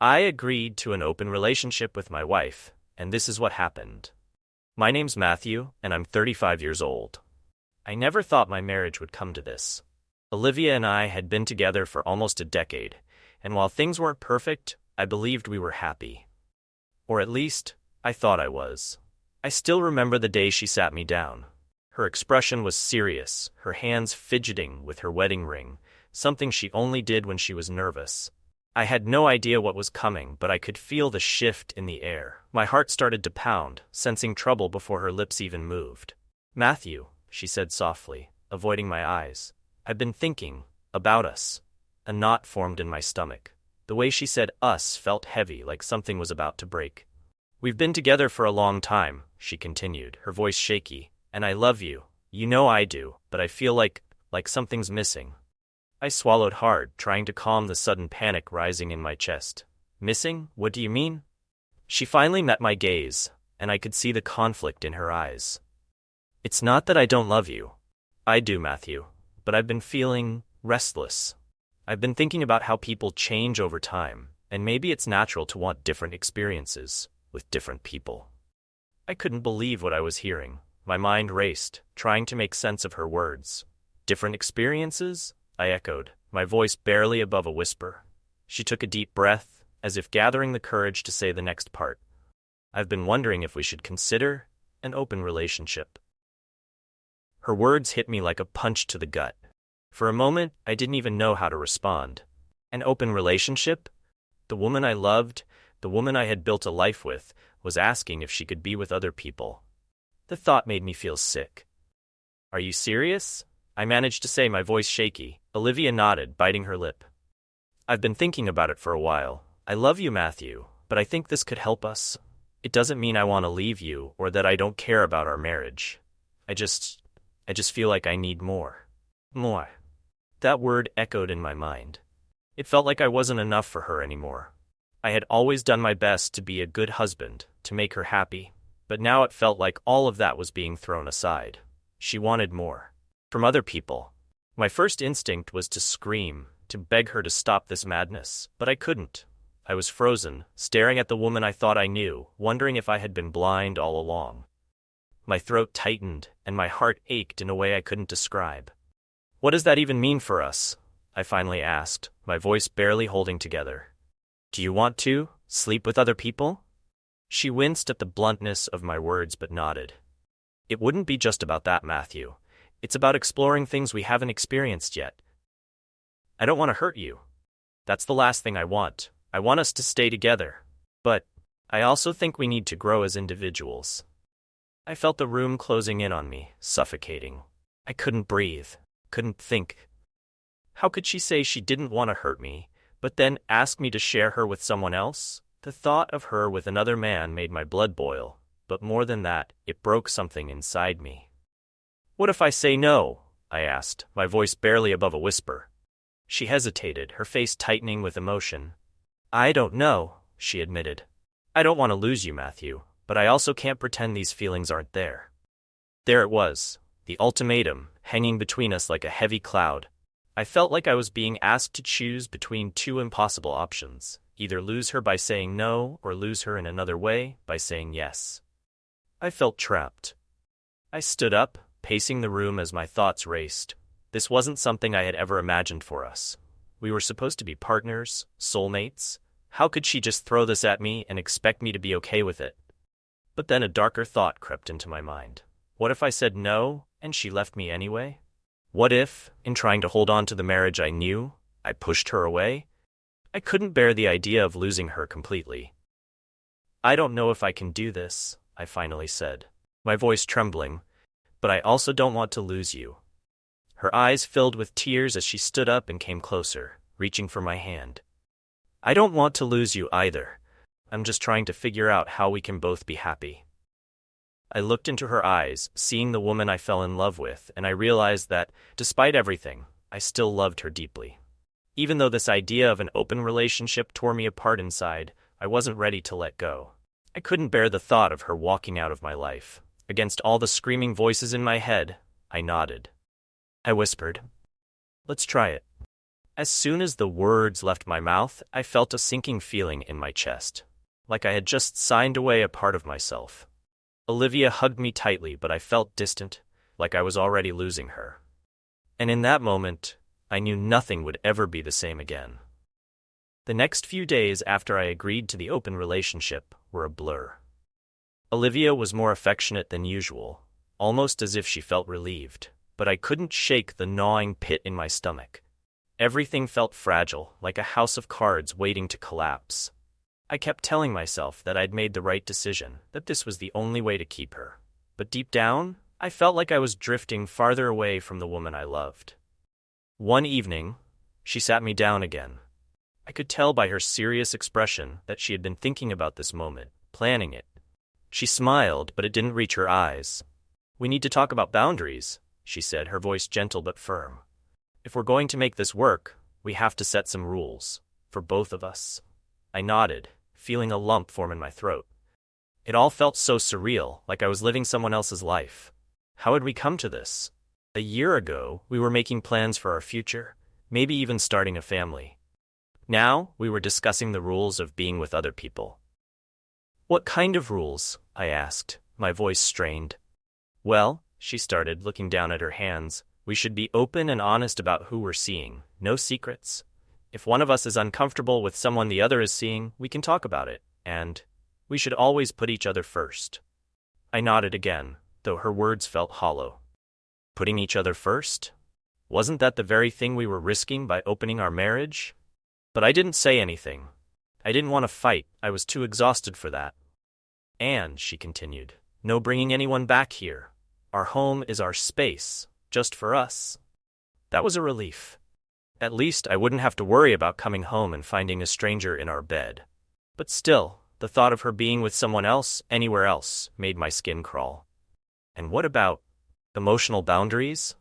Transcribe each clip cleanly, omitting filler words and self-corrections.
I agreed to an open relationship with my wife, and this is what happened. My name's Matthew, and I'm 35 years old. I never thought my marriage would come to this. Olivia and I had been together for almost a decade, and while things weren't perfect, I believed we were happy. Or at least, I thought I was. I still remember the day she sat me down. Her expression was serious, her hands fidgeting with her wedding ring, something she only did when she was nervous. I had no idea what was coming, but I could feel the shift in the air. My heart started to pound, sensing trouble before her lips even moved. "Matthew," she said softly, avoiding my eyes. "I've been thinking about us." A knot formed in my stomach. The way she said us felt heavy, like something was about to break. "We've been together for a long time," she continued, her voice shaky, "and I love you. You know I do, but I feel like something's missing." I swallowed hard, trying to calm the sudden panic rising in my chest. "Missing? What do you mean?" She finally met my gaze, and I could see the conflict in her eyes. "It's not that I don't love you. I do, Matthew, but I've been feeling restless. I've been thinking about how people change over time, and maybe it's natural to want different experiences with different people." I couldn't believe what I was hearing. My mind raced, trying to make sense of her words. "Different experiences?" I echoed, my voice barely above a whisper. She took a deep breath, as if gathering the courage to say the next part. "I've been wondering if we should consider an open relationship." Her words hit me like a punch to the gut. For a moment, I didn't even know how to respond. An open relationship? The woman I loved, the woman I had built a life with, was asking if she could be with other people. The thought made me feel sick. "Are you serious?" I managed to say, my voice shaky. Olivia nodded, biting her lip. "I've been thinking about it for a while. I love you, Matthew, but I think this could help us. It doesn't mean I want to leave you or that I don't care about our marriage. I just feel like I need more." More. That word echoed in my mind. It felt like I wasn't enough for her anymore. I had always done my best to be a good husband, to make her happy, but now it felt like all of that was being thrown aside. She wanted more. From other people. My first instinct was to scream, to beg her to stop this madness, but I couldn't. I was frozen, staring at the woman I thought I knew, wondering if I had been blind all along. My throat tightened, and my heart ached in a way I couldn't describe. "What does that even mean for us?" I finally asked, my voice barely holding together. "Do you want to sleep with other people?" She winced at the bluntness of my words but nodded. "It wouldn't be just about that, Matthew. It's about exploring things we haven't experienced yet. I don't want to hurt you. That's the last thing I want. I want us to stay together. But I also think we need to grow as individuals." I felt the room closing in on me, suffocating. I couldn't breathe, couldn't think. How could she say she didn't want to hurt me, but then ask me to share her with someone else? The thought of her with another man made my blood boil, but more than that, it broke something inside me. "What if I say no?" I asked, my voice barely above a whisper. She hesitated, her face tightening with emotion. "I don't know," she admitted. "I don't want to lose you, Matthew, but I also can't pretend these feelings aren't there." There it was, the ultimatum, hanging between us like a heavy cloud. I felt like I was being asked to choose between two impossible options, either lose her by saying no or lose her in another way by saying yes. I felt trapped. I stood up, pacing the room as my thoughts raced. This wasn't something I had ever imagined for us. We were supposed to be partners, soulmates. How could she just throw this at me and expect me to be okay with it? But then a darker thought crept into my mind. What if I said no, and she left me anyway? What if, in trying to hold on to the marriage I knew, I pushed her away? I couldn't bear the idea of losing her completely. "I don't know if I can do this," I finally said, my voice trembling. "But I also don't want to lose you." Her eyes filled with tears as she stood up and came closer, reaching for my hand. "I don't want to lose you either. I'm just trying to figure out how we can both be happy." I looked into her eyes, seeing the woman I fell in love with, and I realized that, despite everything, I still loved her deeply. Even though this idea of an open relationship tore me apart inside, I wasn't ready to let go. I couldn't bear the thought of her walking out of my life. Against all the screaming voices in my head, I nodded. I whispered, "Let's try it." As soon as the words left my mouth, I felt a sinking feeling in my chest, like I had just signed away a part of myself. Olivia hugged me tightly, but I felt distant, like I was already losing her. And in that moment, I knew nothing would ever be the same again. The next few days after I agreed to the open relationship were a blur. Olivia was more affectionate than usual, almost as if she felt relieved, but I couldn't shake the gnawing pit in my stomach. Everything felt fragile, like a house of cards waiting to collapse. I kept telling myself that I'd made the right decision, that this was the only way to keep her. But deep down, I felt like I was drifting farther away from the woman I loved. One evening, she sat me down again. I could tell by her serious expression that she had been thinking about this moment, planning it. She smiled, but it didn't reach her eyes. "We need to talk about boundaries," she said, her voice gentle but firm. "If we're going to make this work, we have to set some rules, for both of us." I nodded, feeling a lump form in my throat. It all felt so surreal, like I was living someone else's life. How had we come to this? A year ago, we were making plans for our future, maybe even starting a family. Now, we were discussing the rules of being with other people. "What kind of rules?" I asked, my voice strained. "Well," she started, looking down at her hands, "we should be open and honest about who we're seeing, no secrets. If one of us is uncomfortable with someone the other is seeing, we can talk about it, and we should always put each other first." I nodded again, though her words felt hollow. Putting each other first? Wasn't that the very thing we were risking by opening our marriage? But I didn't say anything. I didn't want to fight, I was too exhausted for that. "And," she continued, "no bringing anyone back here. Our home is our space, just for us." That was a relief. At least I wouldn't have to worry about coming home and finding a stranger in our bed. But still, the thought of her being with someone else, anywhere else, made my skin crawl. "And what about emotional boundaries?"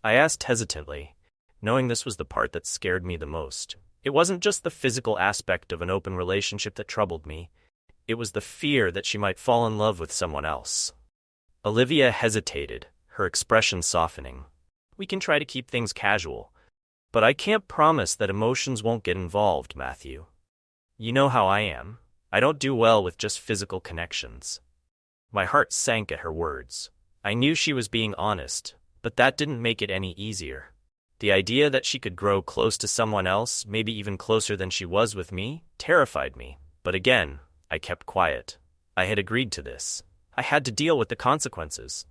I asked hesitantly, knowing this was the part that scared me the most. It wasn't just the physical aspect of an open relationship that troubled me. It was the fear that she might fall in love with someone else. Olivia hesitated, her expression softening. "We can try to keep things casual, but I can't promise that emotions won't get involved, Matthew. You know how I am. I don't do well with just physical connections." My heart sank at her words. I knew she was being honest, but that didn't make it any easier. The idea that she could grow close to someone else, maybe even closer than she was with me, terrified me. But again, I kept quiet. I had agreed to this. I had to deal with the consequences.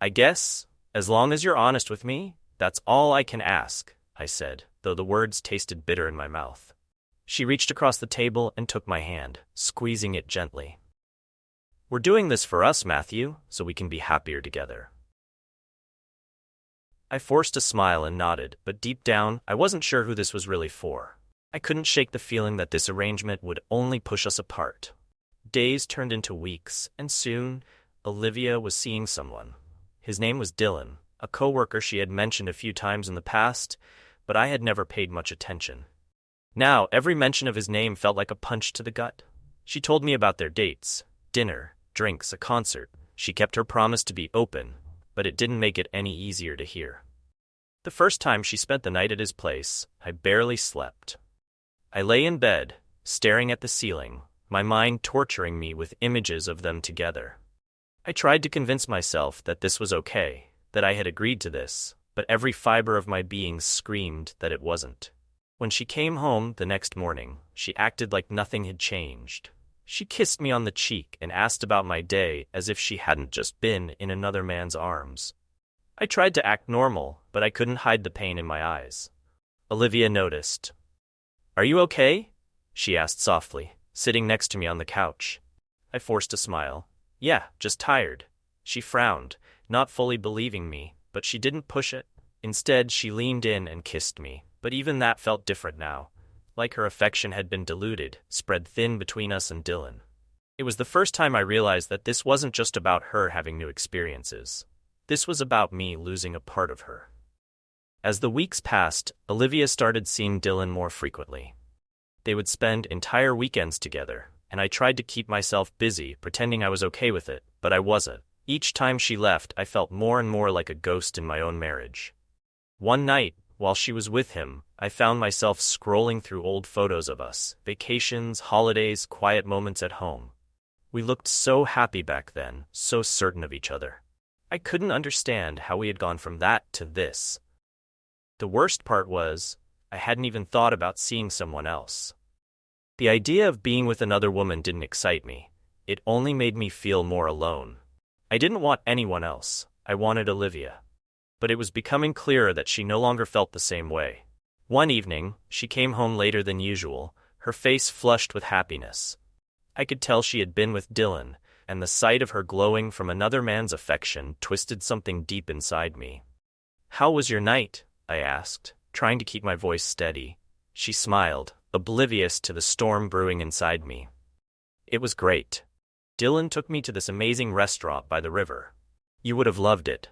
"I guess, as long as you're honest with me, that's all I can ask," I said, though the words tasted bitter in my mouth. She reached across the table and took my hand, squeezing it gently. "We're doing this for us, Matthew, so we can be happier together." I forced a smile and nodded, but deep down, I wasn't sure who this was really for. I couldn't shake the feeling that this arrangement would only push us apart. Days turned into weeks, and soon, Olivia was seeing someone. His name was Dylan, a coworker she had mentioned a few times in the past, but I had never paid much attention. Now, every mention of his name felt like a punch to the gut. She told me about their dates, dinner, drinks, a concert. She kept her promise to be open, but it didn't make it any easier to hear. The first time she spent the night at his place, I barely slept. I lay in bed, staring at the ceiling, my mind torturing me with images of them together. I tried to convince myself that this was okay, that I had agreed to this, but every fiber of my being screamed that it wasn't. When she came home the next morning, she acted like nothing had changed. She kissed me on the cheek and asked about my day as if she hadn't just been in another man's arms. I tried to act normal, but I couldn't hide the pain in my eyes. Olivia noticed. "Are you okay?" she asked softly, sitting next to me on the couch. I forced a smile. "Yeah, just tired." She frowned, not fully believing me, but she didn't push it. Instead, she leaned in and kissed me, but even that felt different now. Like her affection had been diluted, spread thin between us and Dylan. It was the first time I realized that this wasn't just about her having new experiences. This was about me losing a part of her. As the weeks passed, Olivia started seeing Dylan more frequently. They would spend entire weekends together, and I tried to keep myself busy, pretending I was okay with it, but I wasn't. Each time she left, I felt more and more like a ghost in my own marriage. One night, while she was with him, I found myself scrolling through old photos of us, vacations, holidays, quiet moments at home. We looked so happy back then, so certain of each other. I couldn't understand how we had gone from that to this. The worst part was, I hadn't even thought about seeing someone else. The idea of being with another woman didn't excite me. It only made me feel more alone. I didn't want anyone else. I wanted Olivia. But it was becoming clearer that she no longer felt the same way. One evening, she came home later than usual, her face flushed with happiness. I could tell she had been with Dylan, and the sight of her glowing from another man's affection twisted something deep inside me. "How was your night?" I asked, trying to keep my voice steady. She smiled, oblivious to the storm brewing inside me. "It was great. Dylan took me to this amazing restaurant by the river. You would have loved it."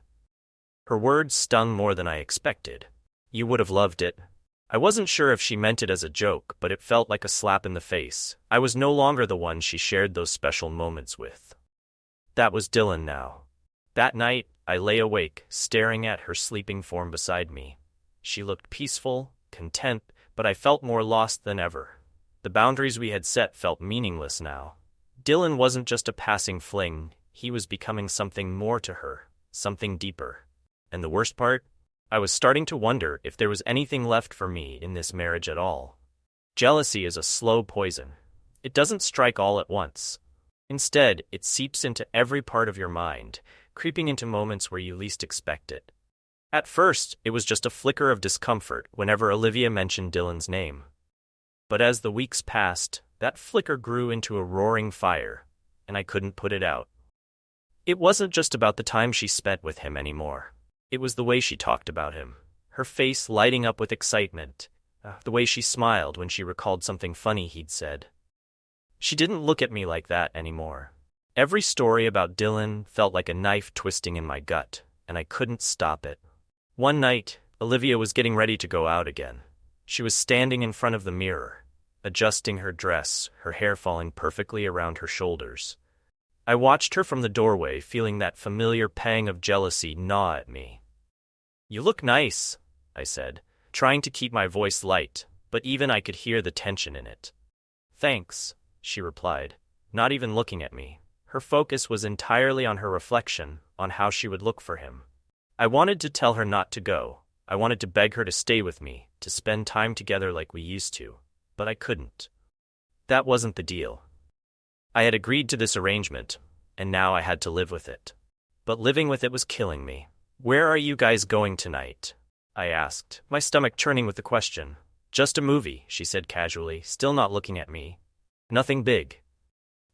Her words stung more than I expected. You would have loved it. I wasn't sure if she meant it as a joke, but it felt like a slap in the face. I was no longer the one she shared those special moments with. That was Dylan now. That night, I lay awake, staring at her sleeping form beside me. She looked peaceful, content, but I felt more lost than ever. The boundaries we had set felt meaningless now. Dylan wasn't just a passing fling, he was becoming something more to her, something deeper. And the worst part? I was starting to wonder if there was anything left for me in this marriage at all. Jealousy is a slow poison. It doesn't strike all at once. Instead, it seeps into every part of your mind, creeping into moments where you least expect it. At first, it was just a flicker of discomfort whenever Olivia mentioned Dylan's name. But as the weeks passed, that flicker grew into a roaring fire, and I couldn't put it out. It wasn't just about the time she spent with him anymore. It was the way she talked about him, her face lighting up with excitement, the way she smiled when she recalled something funny he'd said. She didn't look at me like that anymore. Every story about Dylan felt like a knife twisting in my gut, and I couldn't stop it. One night, Olivia was getting ready to go out again. She was standing in front of the mirror, adjusting her dress, her hair falling perfectly around her shoulders. I watched her from the doorway, feeling that familiar pang of jealousy gnaw at me. "You look nice," I said, trying to keep my voice light, but even I could hear the tension in it. "Thanks," she replied, not even looking at me. Her focus was entirely on her reflection, on how she would look for him. I wanted to tell her not to go. I wanted to beg her to stay with me, to spend time together like we used to, but I couldn't. That wasn't the deal. I had agreed to this arrangement, and now I had to live with it. But living with it was killing me. "Where are you guys going tonight?" I asked, my stomach churning with the question. "Just a movie," she said casually, still not looking at me. "Nothing big."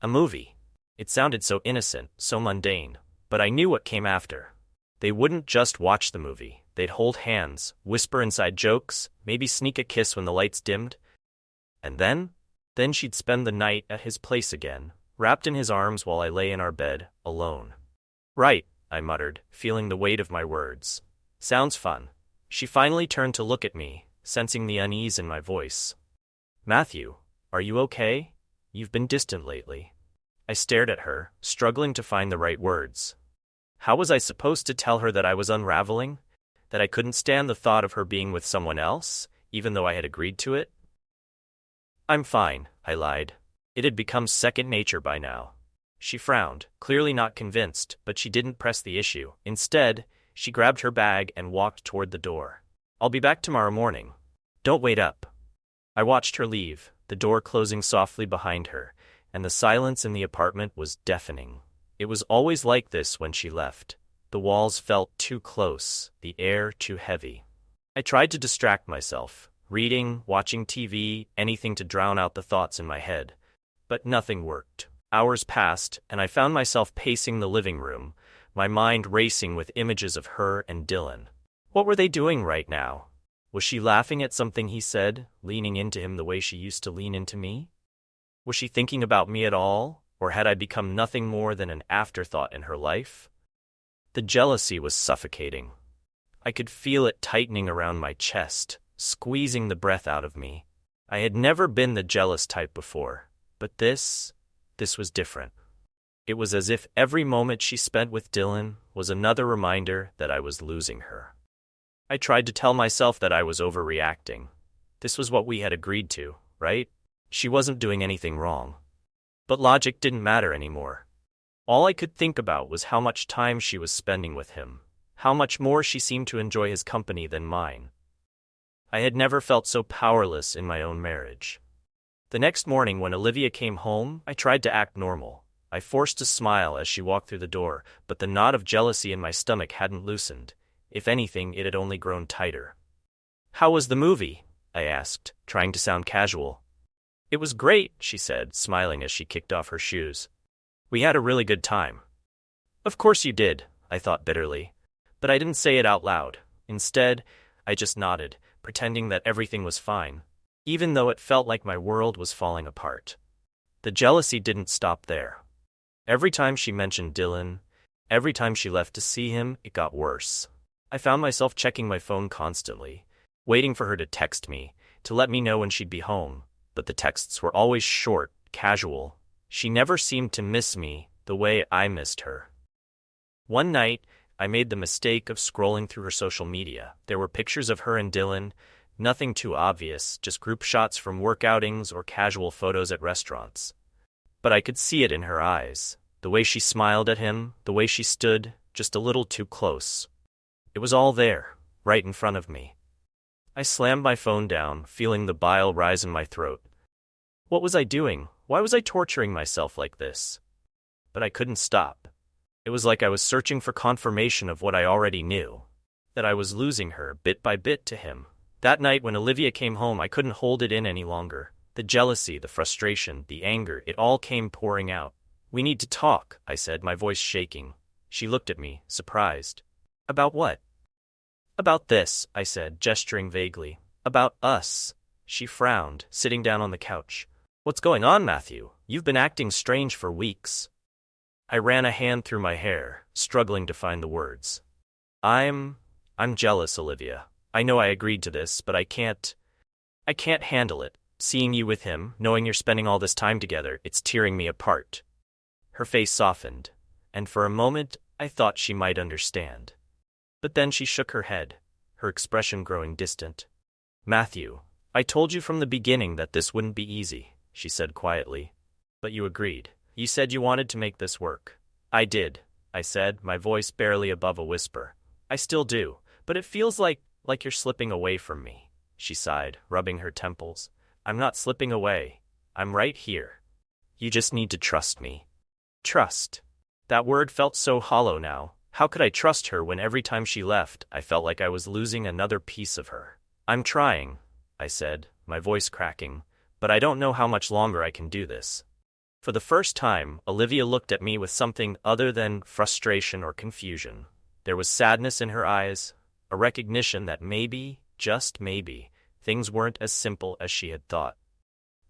A movie. It sounded so innocent, so mundane, but I knew what came after. They wouldn't just watch the movie. They'd hold hands, whisper inside jokes, maybe sneak a kiss when the lights dimmed. And then she'd spend the night at his place again, wrapped in his arms while I lay in our bed, alone. "Right," I muttered, feeling the weight of my words. "Sounds fun." She finally turned to look at me, sensing the unease in my voice. "Matthew, are you okay? You've been distant lately." I stared at her, struggling to find the right words. How was I supposed to tell her that I was unraveling? That I couldn't stand the thought of her being with someone else, even though I had agreed to it? "I'm fine," I lied. It had become second nature by now. She frowned, clearly not convinced, but she didn't press the issue. Instead, she grabbed her bag and walked toward the door. "I'll be back tomorrow morning. Don't wait up." I watched her leave, the door closing softly behind her, and the silence in the apartment was deafening. It was always like this when she left. The walls felt too close, the air too heavy. I tried to distract myself, reading, watching TV, anything to drown out the thoughts in my head. But nothing worked. Hours passed, and I found myself pacing the living room, my mind racing with images of her and Dylan. What were they doing right now? Was she laughing at something he said, leaning into him the way she used to lean into me? Was she thinking about me at all, or had I become nothing more than an afterthought in her life? The jealousy was suffocating. I could feel it tightening around my chest, squeezing the breath out of me. I had never been the jealous type before, but this was different. It was as if every moment she spent with Dylan was another reminder that I was losing her. I tried to tell myself that I was overreacting. This was what we had agreed to, right? She wasn't doing anything wrong. But logic didn't matter anymore. All I could think about was how much time she was spending with him, how much more she seemed to enjoy his company than mine. I had never felt so powerless in my own marriage. The next morning when Olivia came home, I tried to act normal. I forced a smile as she walked through the door, but the knot of jealousy in my stomach hadn't loosened. If anything, it had only grown tighter. "How was the movie?" I asked, trying to sound casual. "It was great," she said, smiling as she kicked off her shoes. "We had a really good time." "Of course you did," I thought bitterly. But I didn't say it out loud. Instead, I just nodded, pretending that everything was fine, even though it felt like my world was falling apart. The jealousy didn't stop there. Every time she mentioned Dylan, every time she left to see him, it got worse. I found myself checking my phone constantly, waiting for her to text me, to let me know when she'd be home, but the texts were always short, casual. She never seemed to miss me the way I missed her. One night, I made the mistake of scrolling through her social media. There were pictures of her and Dylan, nothing too obvious, just group shots from work outings or casual photos at restaurants. But I could see it in her eyes, the way she smiled at him, the way she stood, just a little too close. It was all there, right in front of me. I slammed my phone down, feeling the bile rise in my throat. What was I doing? Why was I torturing myself like this? But I couldn't stop. It was like I was searching for confirmation of what I already knew, that I was losing her bit by bit to him. That night when Olivia came home, I couldn't hold it in any longer. The jealousy, the frustration, the anger, it all came pouring out. "We need to talk," I said, my voice shaking. She looked at me, surprised. "About what?" "About this," I said, gesturing vaguely. "About us." She frowned, sitting down on the couch. "What's going on, Matthew? You've been acting strange for weeks." I ran a hand through my hair, struggling to find the words. I'm jealous, Olivia. I know I agreed to this, but I can't handle it. Seeing you with him, knowing you're spending all this time together, it's tearing me apart." Her face softened, and for a moment I thought she might understand. But then she shook her head, her expression growing distant. "Matthew, I told you from the beginning that this wouldn't be easy," she said quietly. "But you agreed. You said you wanted to make this work." "I did," I said, my voice barely above a whisper. "I still do, but it feels like you're slipping away from me," she sighed, rubbing her temples. "I'm not slipping away. I'm right here. You just need to trust me." Trust. That word felt so hollow now. How could I trust her when every time she left, I felt like I was losing another piece of her? "I'm trying," I said, my voice cracking, "but I don't know how much longer I can do this." For the first time, Olivia looked at me with something other than frustration or confusion. There was sadness in her eyes, a recognition that maybe, just maybe, things weren't as simple as she had thought.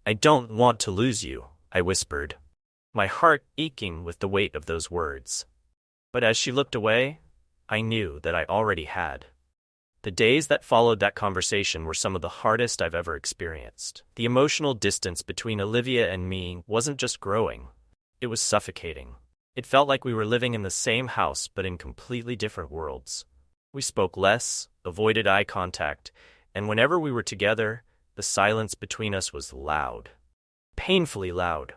"I don't want to lose you," I whispered, my heart aching with the weight of those words. But as she looked away, I knew that I already had. The days that followed that conversation were some of the hardest I've ever experienced. The emotional distance between Olivia and me wasn't just growing, it was suffocating. It felt like we were living in the same house but in completely different worlds. We spoke less, avoided eye contact, and whenever we were together, the silence between us was loud. Painfully loud.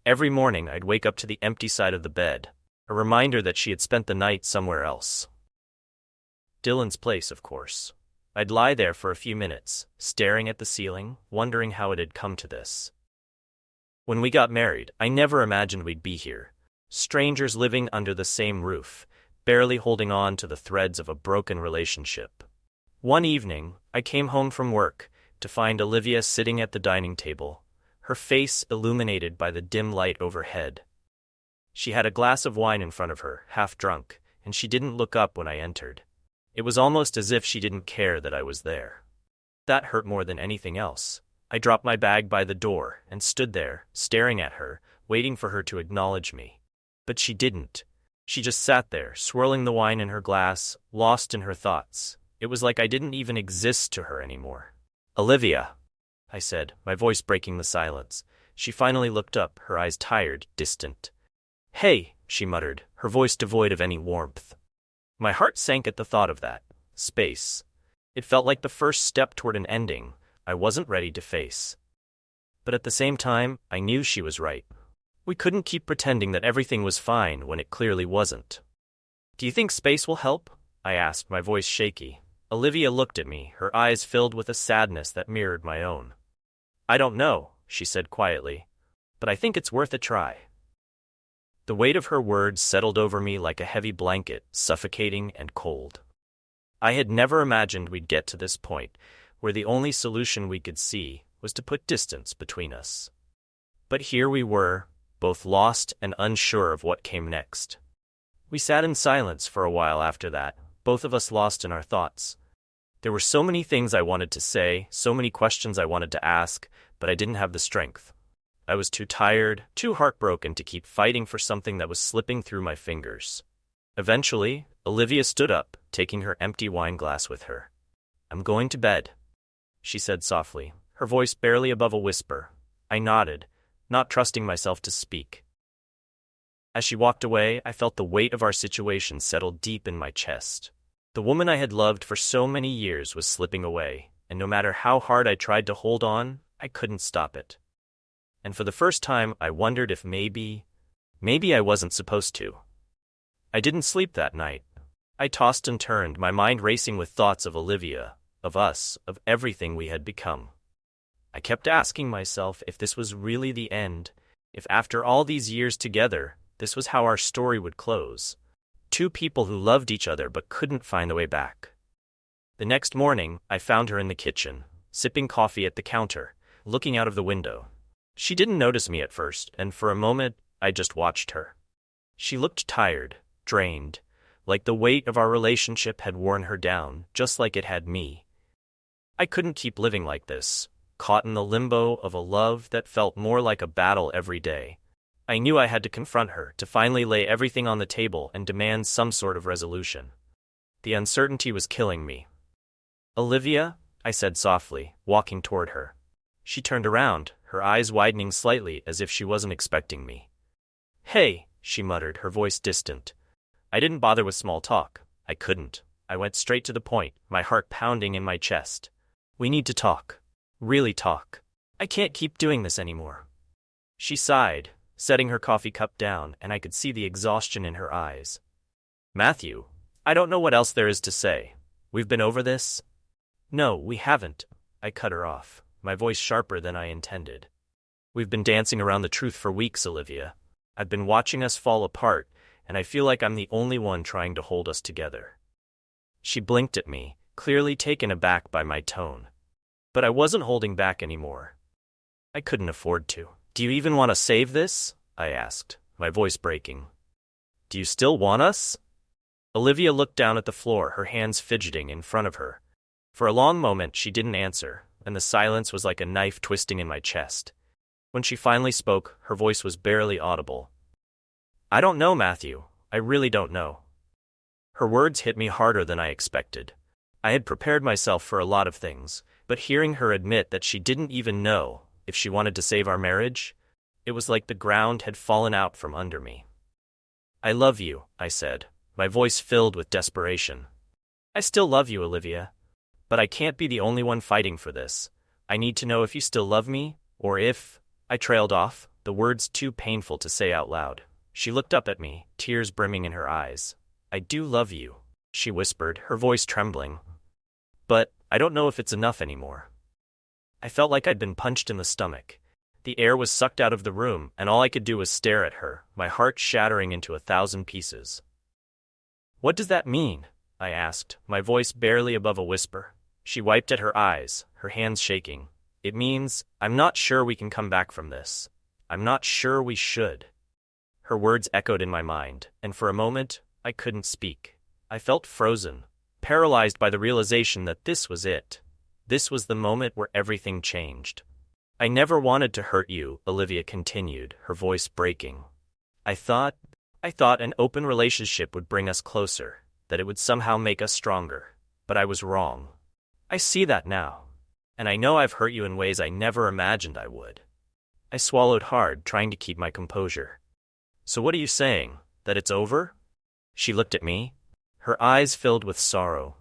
Every morning I'd wake up to the empty side of the bed, a reminder that she had spent the night somewhere else. Dylan's place, of course. I'd lie there for a few minutes, staring at the ceiling, wondering how it had come to this. When we got married, I never imagined we'd be here. Strangers living under the same roof, barely holding on to the threads of a broken relationship. One evening, I came home from work to find Olivia sitting at the dining table, her face illuminated by the dim light overhead. She had a glass of wine in front of her, half drunk, and she didn't look up when I entered. It was almost as if she didn't care that I was there. That hurt more than anything else. I dropped my bag by the door and stood there, staring at her, waiting for her to acknowledge me. But she didn't. She just sat there, swirling the wine in her glass, lost in her thoughts. It was like I didn't even exist to her anymore. "Olivia," I said, my voice breaking the silence. She finally looked up, her eyes tired, distant. "Hey," she muttered, her voice devoid of any warmth. My heart sank at the thought of that. Space. It felt like the first step toward an ending I wasn't ready to face. But at the same time, I knew she was right. We couldn't keep pretending that everything was fine when it clearly wasn't. "Do you think space will help?" I asked, my voice shaky. Olivia looked at me, her eyes filled with a sadness that mirrored my own. "I don't know," she said quietly, "but I think it's worth a try." The weight of her words settled over me like a heavy blanket, suffocating and cold. I had never imagined we'd get to this point, where the only solution we could see was to put distance between us. But here we were, both lost and unsure of what came next. We sat in silence for a while after that, both of us lost in our thoughts. There were so many things I wanted to say, so many questions I wanted to ask, but I didn't have the strength. I was too tired, too heartbroken to keep fighting for something that was slipping through my fingers. Eventually, Olivia stood up, taking her empty wine glass with her. "I'm going to bed," she said softly, her voice barely above a whisper. I nodded, not trusting myself to speak. As she walked away, I felt the weight of our situation settle deep in my chest. The woman I had loved for so many years was slipping away, and no matter how hard I tried to hold on, I couldn't stop it. And for the first time, I wondered if maybe I wasn't supposed to. I didn't sleep that night. I tossed and turned, my mind racing with thoughts of Olivia, of us, of everything we had become. I kept asking myself if this was really the end, if after all these years together, this was how our story would close. Two people who loved each other but couldn't find a way back. The next morning, I found her in the kitchen, sipping coffee at the counter, looking out of the window. She didn't notice me at first, and for a moment, I just watched her. She looked tired, drained, like the weight of our relationship had worn her down, just like it had me. I couldn't keep living like this, caught in the limbo of a love that felt more like a battle every day. I knew I had to confront her, to finally lay everything on the table and demand some sort of resolution. The uncertainty was killing me. "Olivia," I said softly, walking toward her. She turned around, her eyes widening slightly as if she wasn't expecting me. "Hey," she muttered, her voice distant. I didn't bother with small talk. I couldn't. I went straight to the point, my heart pounding in my chest. "We need to talk. Really talk. I can't keep doing this anymore." She sighed, setting her coffee cup down, and I could see the exhaustion in her eyes. "Matthew, I don't know what else there is to say. We've been over this." "No, we haven't." I cut her off, my voice sharper than I intended. "We've been dancing around the truth for weeks, Olivia. I've been watching us fall apart, and I feel like I'm the only one trying to hold us together." She blinked at me, clearly taken aback by my tone. But I wasn't holding back anymore. I couldn't afford to. "Do you even want to save this?" I asked, my voice breaking. "Do you still want us?" Olivia looked down at the floor, her hands fidgeting in front of her. For a long moment she didn't answer, and the silence was like a knife twisting in my chest. When she finally spoke, her voice was barely audible. "I don't know, Matthew. I really don't know." Her words hit me harder than I expected. I had prepared myself for a lot of things, but hearing her admit that she didn't even know if she wanted to save our marriage, it was like the ground had fallen out from under me. "I love you," I said, my voice filled with desperation. "I still love you, Olivia. But I can't be the only one fighting for this. I need to know if you still love me, or if—" I trailed off, the words too painful to say out loud. She looked up at me, tears brimming in her eyes. "I do love you," she whispered, her voice trembling. "But I don't know if it's enough anymore." I felt like I'd been punched in the stomach. The air was sucked out of the room, and all I could do was stare at her, my heart shattering into 1,000 pieces. "What does that mean?" I asked, my voice barely above a whisper. She wiped at her eyes, her hands shaking. "It means, I'm not sure we can come back from this. I'm not sure we should." Her words echoed in my mind, and for a moment, I couldn't speak. I felt frozen, paralyzed by the realization that this was it. This was the moment where everything changed. "I never wanted to hurt you," Olivia continued, her voice breaking. I thought an open relationship would bring us closer, that it would somehow make us stronger. But I was wrong. I see that now. And I know I've hurt you in ways I never imagined I would." I swallowed hard, trying to keep my composure. "So what are you saying? That it's over?" She looked at me, her eyes filled with sorrow.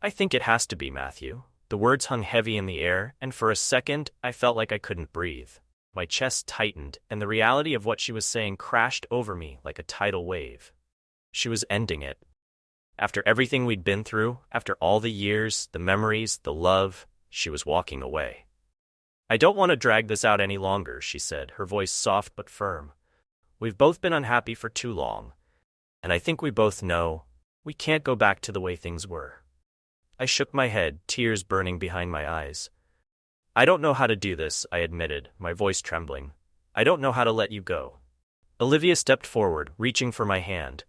I think it has to be, Matthew. The words hung heavy in the air, and for a second, I felt like I couldn't breathe. My chest tightened, and the reality of what she was saying crashed over me like a tidal wave. She was ending it. After everything we'd been through, after all the years, the memories, the love, she was walking away. I don't want to drag this out any longer, she said, her voice soft but firm. We've both been unhappy for too long, and I think we both know we can't go back to the way things were. I shook my head, tears burning behind my eyes. I don't know how to do this, I admitted, my voice trembling. I don't know how to let you go. Olivia stepped forward, reaching for my hand.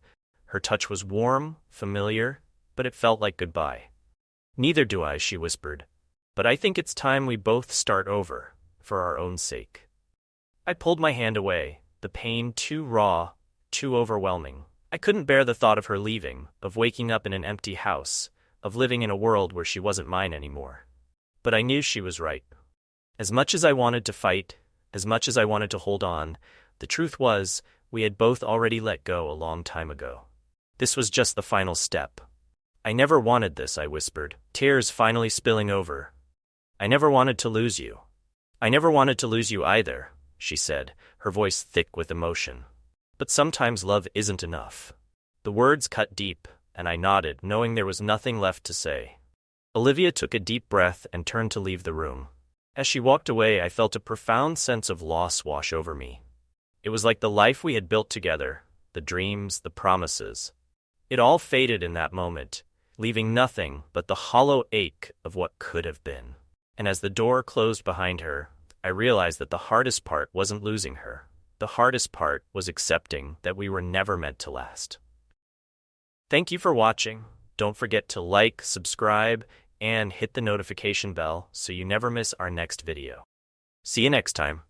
Her touch was warm, familiar, but it felt like goodbye. Neither do I, she whispered. But I think it's time we both start over, for our own sake. I pulled my hand away, the pain too raw, too overwhelming. I couldn't bear the thought of her leaving, of waking up in an empty house, of living in a world where she wasn't mine anymore. But I knew she was right. As much as I wanted to fight, as much as I wanted to hold on, the truth was, we had both already let go a long time ago. This was just the final step. I never wanted this, I whispered, tears finally spilling over. I never wanted to lose you. I never wanted to lose you either, she said, her voice thick with emotion. But sometimes love isn't enough. The words cut deep, and I nodded, knowing there was nothing left to say. Olivia took a deep breath and turned to leave the room. As she walked away, I felt a profound sense of loss wash over me. It was like the life we had built together, the dreams, the promises. It all faded in that moment, leaving nothing but the hollow ache of what could have been. And as the door closed behind her, I realized that the hardest part wasn't losing her. The hardest part was accepting that we were never meant to last. Thank you for watching. Don't forget to like, subscribe, and hit the notification bell so you never miss our next video. See you next time.